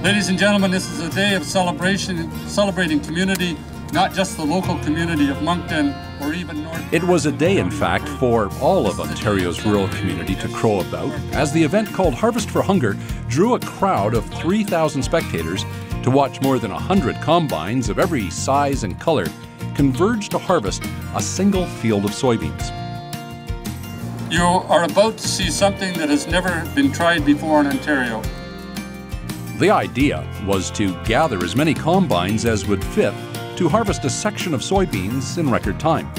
Ladies and gentlemen, this is a day of celebration, celebrating community, not just the local community of Moncton or even North. It was a day, in fact, for all of Ontario's rural community to crow about, as the event called Harvest for Hunger drew a crowd of 3,000 spectators to watch more than 100 combines of every size and color converge to harvest a single field of soybeans. You are about to see something that has never been tried before in Ontario. The idea was to gather as many combines as would fit to harvest a section of soybeans in record time.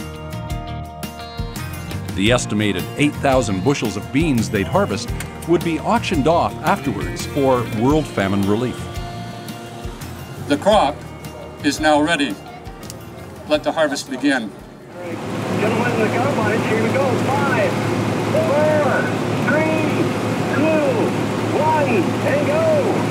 The estimated 8,000 bushels of beans they'd harvest would be auctioned off afterwards for world famine relief. The crop is now ready. Let the harvest begin. Gentlemen in the combines, here we go. 5, 4, 3, 2, 1, and go!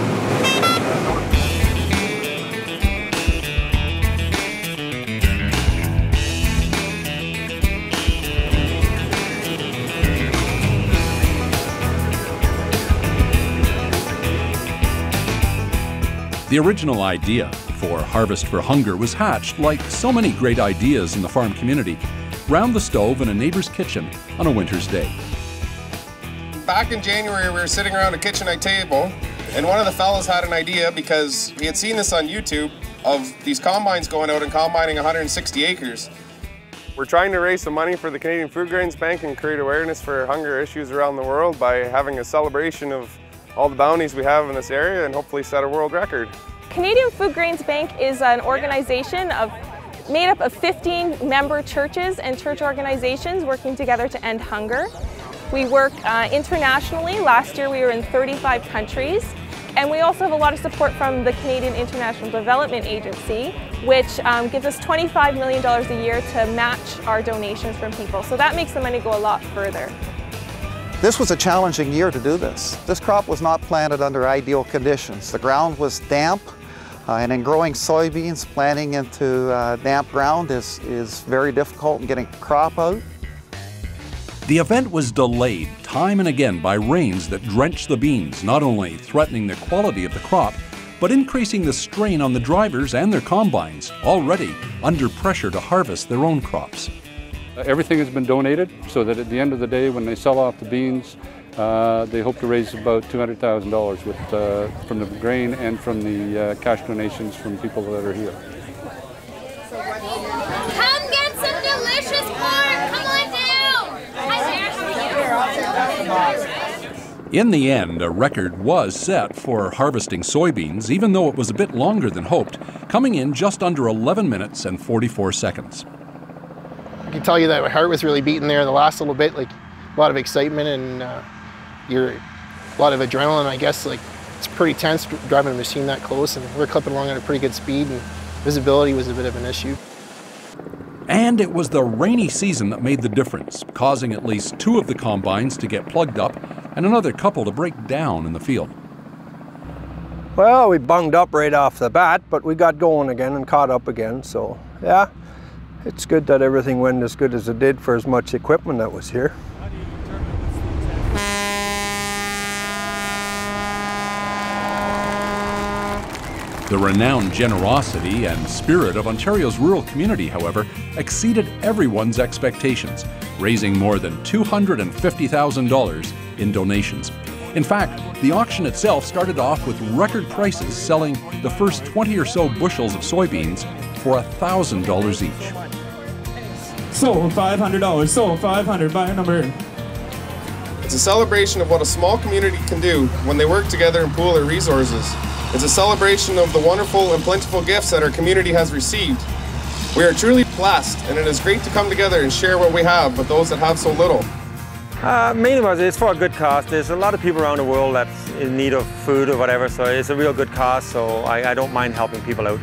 The original idea for Harvest for Hunger was hatched, like so many great ideas in the farm community, round the stove in a neighbor's kitchen on a winter's day. Back in January, we were sitting around a kitchen table, and one of the fellas had an idea because he had seen this on YouTube of these combines going out and combining 160 acres. We're trying to raise some money for the Canadian Foodgrains Bank and create awareness for hunger issues around the world by having a celebration of all the bounties we have in this area and hopefully set a world record. Canadian Foodgrains Bank is an organization made up of 15 member churches and church organizations working together to end hunger. We work internationally. Last year we were in 35 countries. And we also have a lot of support from the Canadian International Development Agency, which gives us $25 million a year to match our donations from people. So that makes the money go a lot further. This was a challenging year to do this. This crop was not planted under ideal conditions. The ground was damp, and in growing soybeans, planting into damp ground is very difficult in getting crop out. The event was delayed time and again by rains that drenched the beans, not only threatening the quality of the crop, but increasing the strain on the drivers and their combines, already under pressure to harvest their own crops. Everything has been donated so that at the end of the day when they sell off the beans, they hope to raise about $200,000 from the grain and from the cash donations from people that are here. Come get some delicious pork! Come on down! Hi there, In the end, a record was set for harvesting soybeans, even though it was a bit longer than hoped, coming in just under 11 minutes and 44 seconds. I can tell you that my heart was really beating there the last little bit, like a lot of excitement and a lot of adrenaline, I guess. Like, it's pretty tense driving a machine that close, and we're clipping along at a pretty good speed, and visibility was a bit of an issue. And it was the rainy season that made the difference, causing at least 2 of the combines to get plugged up and another couple to break down in the field. Well, we bunged up right off the bat, but we got going again and caught up again, so yeah. It's good that everything went as good as it did for as much equipment that was here. The renowned generosity and spirit of Ontario's rural community, however, exceeded everyone's expectations, raising more than $250,000 in donations. In fact, the auction itself started off with record prices, selling the first 20 or so bushels of soybeans for $1,000 each. Sold $500, sold $500, buy a number. It's a celebration of what a small community can do when they work together and pool their resources. It's a celebration of the wonderful and plentiful gifts that our community has received. We are truly blessed, and it is great to come together and share what we have with those that have so little. Mainly it's for a good cause. There's a lot of people around the world that's in need of food or whatever, so it's a real good cause, so I don't mind helping people out.